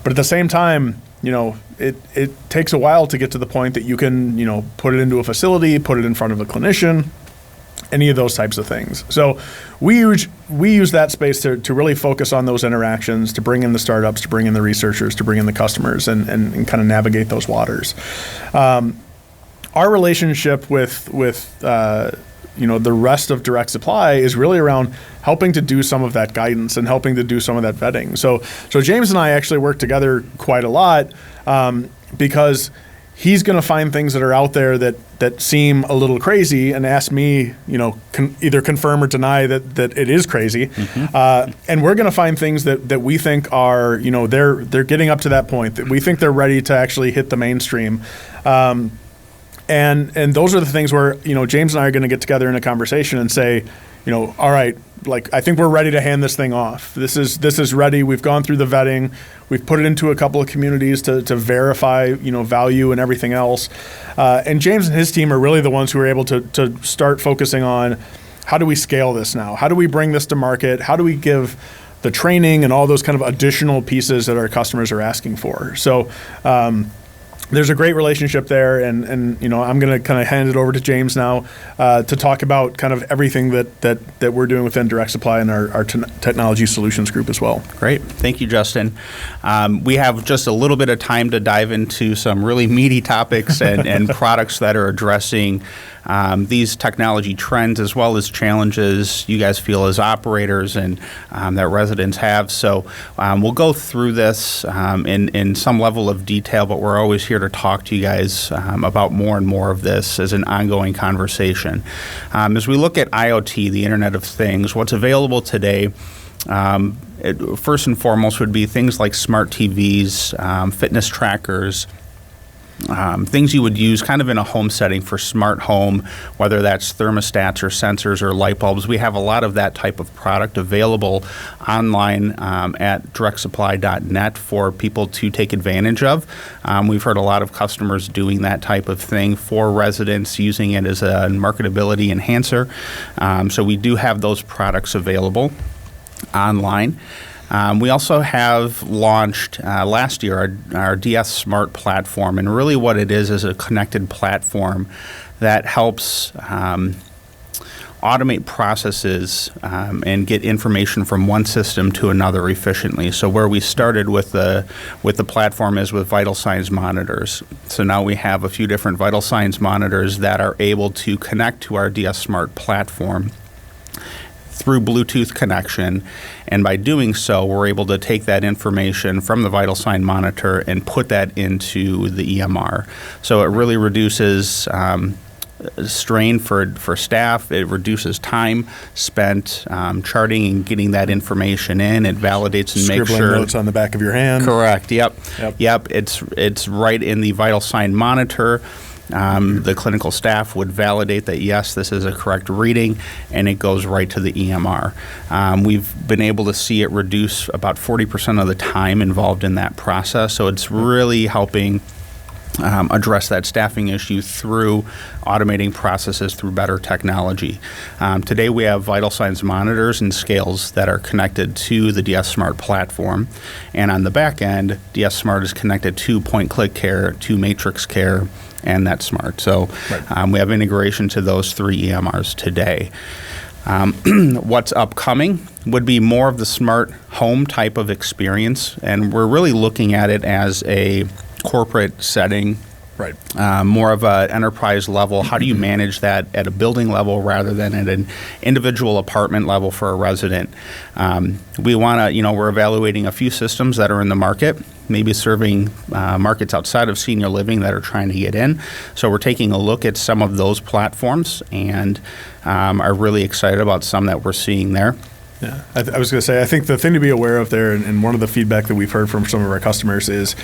But at the same time, it takes a while to get to the point that you can, put it into a facility, put it in front of a clinician, any of those types of things. So we use that space to really focus on those interactions, to bring in the startups, to bring in the researchers, to bring in the customers, and kind of navigate those waters. Our relationship with the rest of Direct Supply is really around helping to do some of that guidance and helping to do some of that vetting. So James and I actually work together quite a lot because he's going to find things that are out there that seem a little crazy and ask me, either confirm or deny that it is crazy. Mm-hmm. And we're going to find things that we think are, they're getting up to that point, that we think they're ready to actually hit the mainstream. And those are the things where, James and I are going to get together in a conversation and say, all right, I think we're ready to hand this thing off. This is ready. We've gone through the vetting. We've put it into a couple of communities to verify, value and everything else. And James and his team are really the ones who are able to start focusing on how do we scale this now? How do we bring this to market? How do we give the training and all those kind of additional pieces that our customers are asking for? So, there's a great relationship there, and I'm going to kind of hand it over to James now to talk about kind of everything that we're doing within Direct Supply and our technology solutions group as well. Great. Thank you, Justin. We have just a little bit of time to dive into some really meaty topics and products that are addressing these technology trends as well as challenges you guys feel as operators and that residents have. So we'll go through this in some level of detail, but we're always here to talk to you guys about more and more of this as an ongoing conversation. As we look at IoT, the Internet of Things, what's available today, first and foremost would be things like smart TVs, fitness trackers, things you would use kind of in a home setting for smart home, whether that's thermostats or sensors or light bulbs. We have a lot of that type of product available online at directsupply.net for people to take advantage of. We've heard a lot of customers doing that type of thing for residents, using it as a marketability enhancer. So we do have those products available online. We also have launched last year our DS Smart platform, and really what it is a connected platform that helps automate processes and get information from one system to another efficiently. So where we started with the platform is with vital signs monitors. So now we have a few different vital signs monitors that are able to connect to our DS Smart platform through Bluetooth connection, and by doing so, we're able to take that information from the vital sign monitor and put that into the EMR. So it really reduces strain for staff. It reduces time spent charting and getting that information in. It validates and makes sure notes on the back of your hand. Correct. Yep. It's right in the vital sign monitor. The clinical staff would validate that, yes, this is a correct reading, and it goes right to the EMR. We've been able to see it reduce about 40% of the time involved in that process, so it's really helping address that staffing issue through automating processes through better technology. Today we have vital signs monitors and scales that are connected to the DS Smart platform, and on the back end, DS Smart is connected to point-click care, to Matrix Care, and NetSmart. So we have integration to those 3 EMRs today. What's upcoming would be more of the smart home type of experience, and we're really looking at it as a corporate setting, more of an enterprise level. How do you manage that at a building level rather than at an individual apartment level for a resident? We want to, we're evaluating a few systems that are in the market, maybe serving markets outside of senior living that are trying to get in. So we're taking a look at some of those platforms and are really excited about some that we're seeing there. Yeah, I was going to say, I think the thing to be aware of there, and one of the feedback that we've heard from some of our customers is,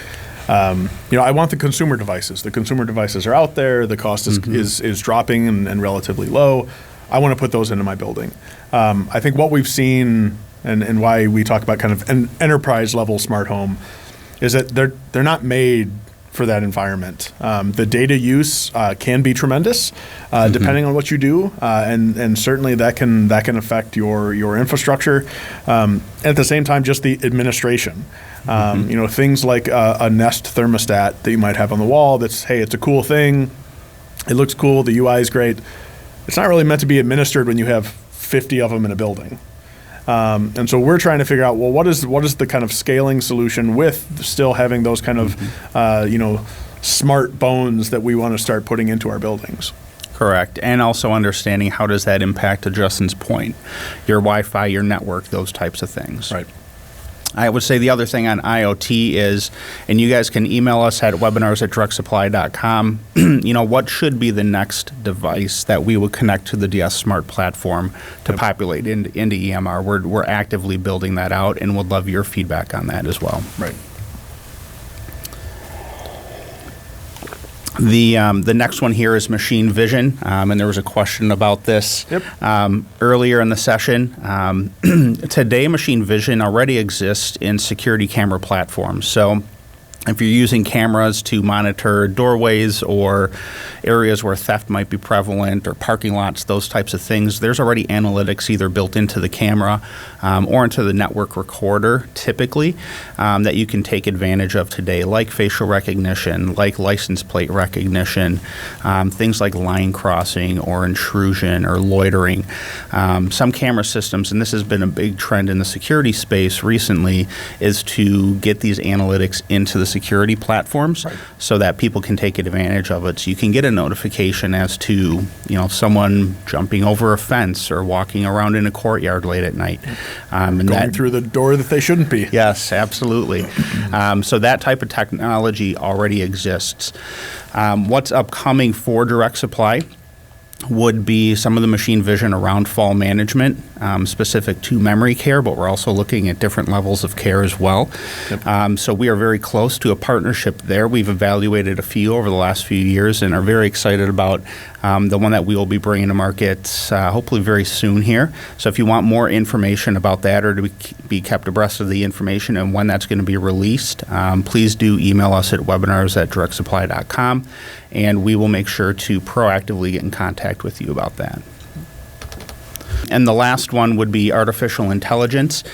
I want the consumer devices. The consumer devices are out there. The cost is dropping and relatively low. I want to put those into my building. I think what we've seen and why we talk about kind of an enterprise level smart home is that they're not made for that environment. The data use can be tremendous depending on what you do, and certainly that can affect your infrastructure. At the same time, just the administration. Things like a Nest thermostat that you might have on the wall that's, hey, it's a cool thing. It looks cool. The UI is great. It's not really meant to be administered when you have 50 of them in a building. And so we're trying to figure out, well, what is the kind of scaling solution with still having those kind of, smart bones that we want to start putting into our buildings. Correct. And also understanding how does that impact, to Justin's point, your Wi-Fi, your network, those types of things. Right. I would say the other thing on IoT is, and you guys can email us at webinars@directsupply.com, what should be the next device that we would connect to the DS Smart platform to populate into EMR. We're actively building that out and would love your feedback on that as well. Right. The next one here is machine vision, and there was a question about this earlier in the session. Today, machine vision already exists in security camera platforms. So if you're using cameras to monitor doorways or areas where theft might be prevalent or parking lots, those types of things, there's already analytics either built into the camera or into the network recorder, typically, that you can take advantage of today, like facial recognition, like license plate recognition, things like line crossing or intrusion or loitering. Some camera systems, and this has been a big trend in the security space recently, is to get these analytics into the security platforms so that people can take advantage of it. So you can get a notification as to, someone jumping over a fence or walking around in a courtyard late at night. And going through the door that they shouldn't be. Yes, absolutely. So that type of technology already exists. What's upcoming for Direct Supply would be some of the machine vision around fall management, specific to memory care, but we're also looking at different levels of care as well. So we are very close to a partnership there. We've evaluated a few over the last few years and are very excited about the one that we will be bringing to market hopefully very soon here. So if you want more information about that or to be kept abreast of the information and when that's going to be released, please do email us at webinars@directsupply.com, and we will make sure to proactively get in contact with you about that. And the last one would be artificial intelligence.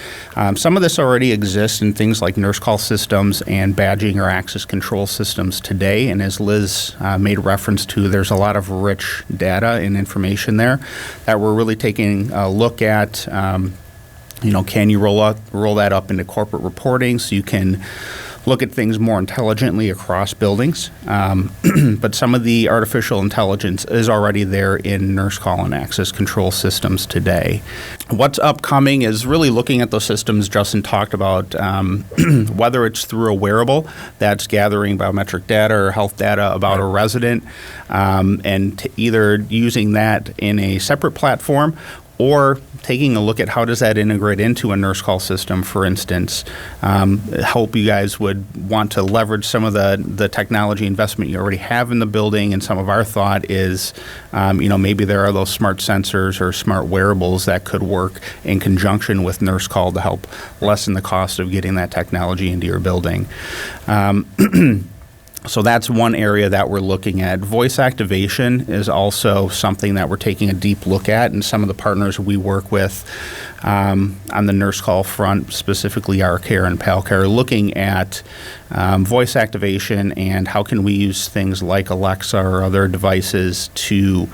Some of this already exists in things like nurse call systems and badging or access control systems today. And as Liz made reference to, there's a lot of rich data and information there that we're really taking a look at. Can you roll that up into corporate reporting so you can look at things more intelligently across buildings. But some of the artificial intelligence is already there in nurse call and access control systems today. What's upcoming is really looking at those systems Justin talked about, whether it's through a wearable that's gathering biometric data or health data about a resident, and either using that in a separate platform or taking a look at how does that integrate into a nurse call system, for instance. Hope you guys would want to leverage some of the technology investment you already have in the building, and some of our thought is, maybe there are those smart sensors or smart wearables that could work in conjunction with nurse call to help lessen the cost of getting that technology into your building. So that's one area that we're looking at. Voice activation is also something that we're taking a deep look at, and some of the partners we work with on the nurse call front, specifically OurCare and PalCare, looking at voice activation and how can we use things like Alexa or other devices to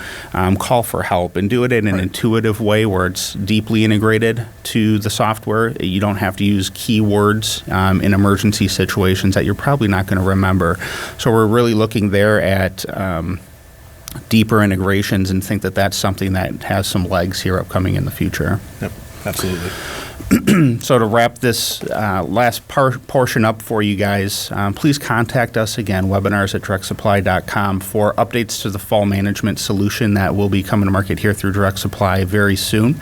call for help and do it in an intuitive way where it's deeply integrated to the software. You don't have to use keywords in emergency situations that you're probably not going to remember. So we're really looking there at deeper integrations and think that that's something that has some legs here upcoming in the future. Yep, absolutely. So to wrap this last portion up for you guys, please contact us again, webinars@directsupply.com, for updates to the fall management solution that will be coming to market here through Direct Supply very soon.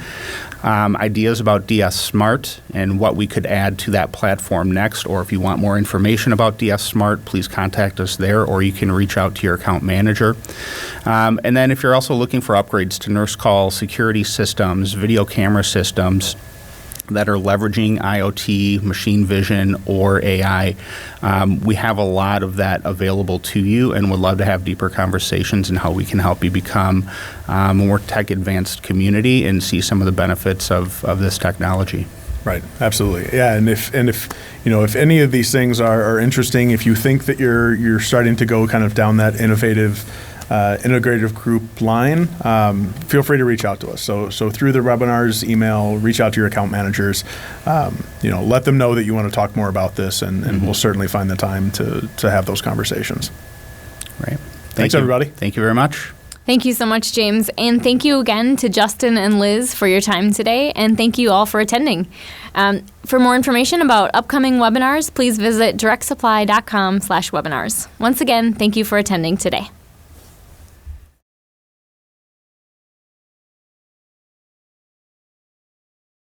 Ideas about DS Smart and what we could add to that platform next, or if you want more information about DS Smart, please contact us there, or you can reach out to your account manager. And then if you're also looking for upgrades to nurse call security systems, video camera systems that are leveraging IoT, machine vision, or AI, we have a lot of that available to you, and would love to have deeper conversations in how we can help you become a more tech-advanced community and see some of the benefits of this technology. Right, absolutely. Yeah, and if any of these things are interesting, if you think that you're starting to go kind of down that integrative group line, feel free to reach out to us. So through the webinars, email, reach out to your account managers. Let them know that you want to talk more about this, and we'll certainly find the time to have those conversations. Right. Thanks, everybody. Thank you very much. Thank you so much, James. And thank you again to Justin and Liz for your time today. And thank you all for attending. For more information about upcoming webinars, please visit directsupply.com/webinars. Once again, thank you for attending today.